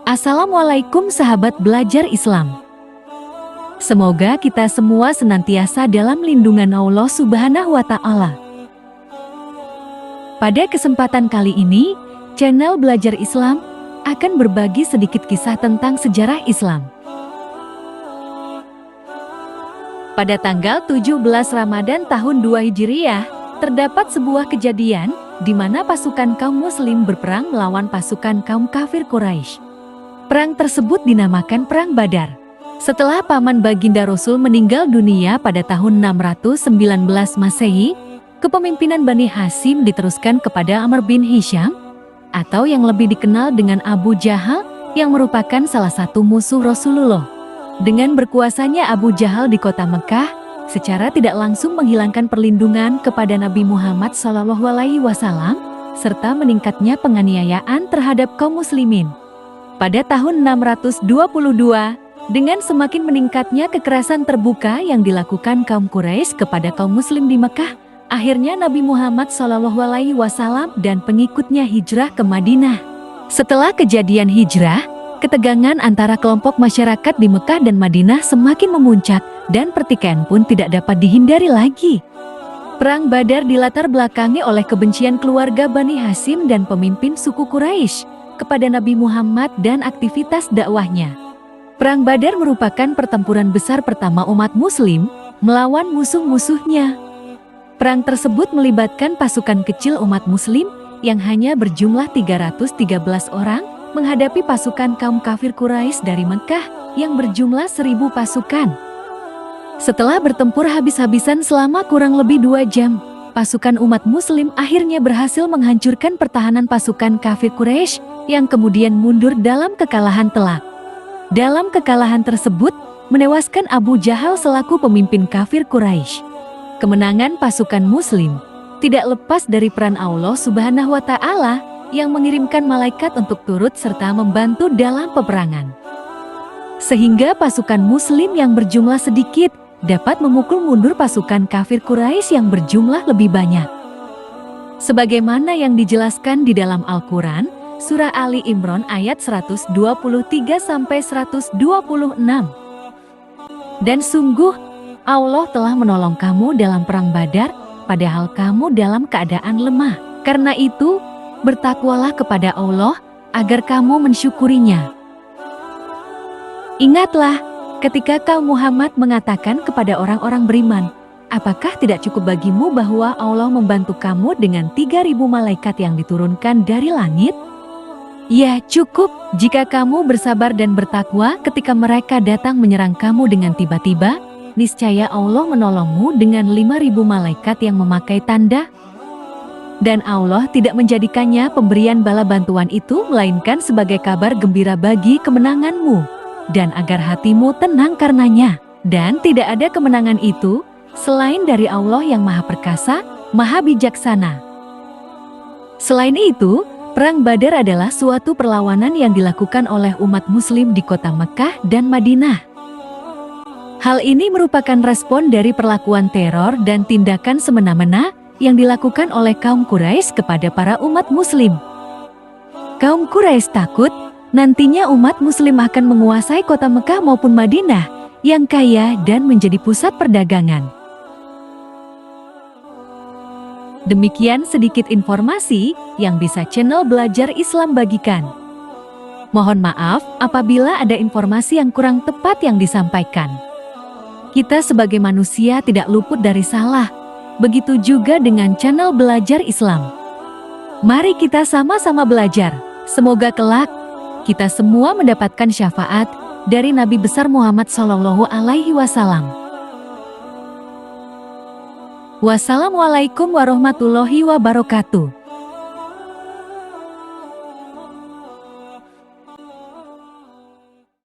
Assalamualaikum sahabat belajar Islam. Semoga kita semua senantiasa dalam lindungan Allah Subhanahu wa Ta'ala. Pada kesempatan kali ini, channel Belajar Islam akan berbagi sedikit kisah tentang sejarah Islam. Pada tanggal 17 Ramadan tahun 2 Hijriah, terdapat sebuah kejadian di mana pasukan kaum muslim berperang melawan pasukan kaum kafir Quraisy. Perang tersebut dinamakan Perang Badar. Setelah paman baginda Rasul meninggal dunia pada tahun 619 Masehi, kepemimpinan Bani Hashim diteruskan kepada Amr bin Hisham, atau yang lebih dikenal dengan Abu Jahal, yang merupakan salah satu musuh Rasulullah. Dengan berkuasanya Abu Jahal di kota Mekah, secara tidak langsung menghilangkan perlindungan kepada Nabi Muhammad SAW, serta meningkatnya penganiayaan terhadap kaum muslimin. Pada tahun 622, dengan semakin meningkatnya kekerasan terbuka yang dilakukan kaum Quraisy kepada kaum muslim di Mekah, akhirnya Nabi Muhammad SAW dan pengikutnya hijrah ke Madinah. Setelah kejadian hijrah, ketegangan antara kelompok masyarakat di Mekah dan Madinah semakin memuncak dan pertikaian pun tidak dapat dihindari lagi. Perang Badar dilatar belakangi oleh kebencian keluarga Bani Hashim dan pemimpin suku Quraisy kepada Nabi Muhammad dan aktivitas dakwahnya. Perang Badar merupakan pertempuran besar pertama umat muslim melawan musuh-musuhnya. Perang tersebut melibatkan pasukan kecil umat muslim yang hanya berjumlah 313 orang menghadapi pasukan kaum kafir Quraisy dari Mekah yang berjumlah 1000 pasukan. Setelah bertempur habis-habisan selama kurang lebih 2 jam, pasukan umat muslim akhirnya berhasil menghancurkan pertahanan pasukan kafir Quraisy yang kemudian mundur dalam kekalahan telak. Dalam kekalahan tersebut, menewaskan Abu Jahal selaku pemimpin kafir Quraisy. Kemenangan pasukan muslim tidak lepas dari peran Allah Subhanahu wa Ta'ala yang mengirimkan malaikat untuk turut serta membantu dalam peperangan. Sehingga pasukan muslim yang berjumlah sedikit dapat memukul mundur pasukan kafir Quraisy yang berjumlah lebih banyak. Sebagaimana yang dijelaskan di dalam Al-Quran, Surah Ali Imran ayat 123-126. Dan sungguh, Allah telah menolong kamu dalam perang Badar, padahal kamu dalam keadaan lemah. Karena itu, bertakwalah kepada Allah, agar kamu mensyukurinya. Ingatlah, ketika kaum Muhammad mengatakan kepada orang-orang beriman, apakah tidak cukup bagimu bahwa Allah membantu kamu dengan 3.000 malaikat yang diturunkan dari langit? Ya, cukup jika kamu bersabar dan bertakwa ketika mereka datang menyerang kamu dengan tiba-tiba, niscaya Allah menolongmu dengan 5.000 malaikat yang memakai tanda. Dan Allah tidak menjadikannya pemberian bala bantuan itu melainkan sebagai kabar gembira bagi kemenanganmu, dan agar hatimu tenang karenanya. Dan tidak ada kemenangan itu selain dari Allah yang Maha Perkasa, Maha Bijaksana. Selain itu, Perang Badar adalah suatu perlawanan yang dilakukan oleh umat muslim di kota Mekah dan Madinah. Hal ini merupakan respon dari perlakuan teror dan tindakan semena-mena yang dilakukan oleh kaum Quraisy kepada para umat muslim. Kaum Quraisy takut nantinya umat muslim akan menguasai kota Mekah maupun Madinah yang kaya dan menjadi pusat perdagangan. Demikian sedikit informasi yang bisa channel Belajar Islam bagikan. Mohon maaf apabila ada informasi yang kurang tepat yang disampaikan. Kita sebagai manusia tidak luput dari salah, begitu juga dengan channel Belajar Islam. Mari kita sama-sama belajar, semoga kelak kita semua mendapatkan syafaat dari Nabi besar Muhammad SAW. Wassalamualaikum warahmatullahi wabarakatuh.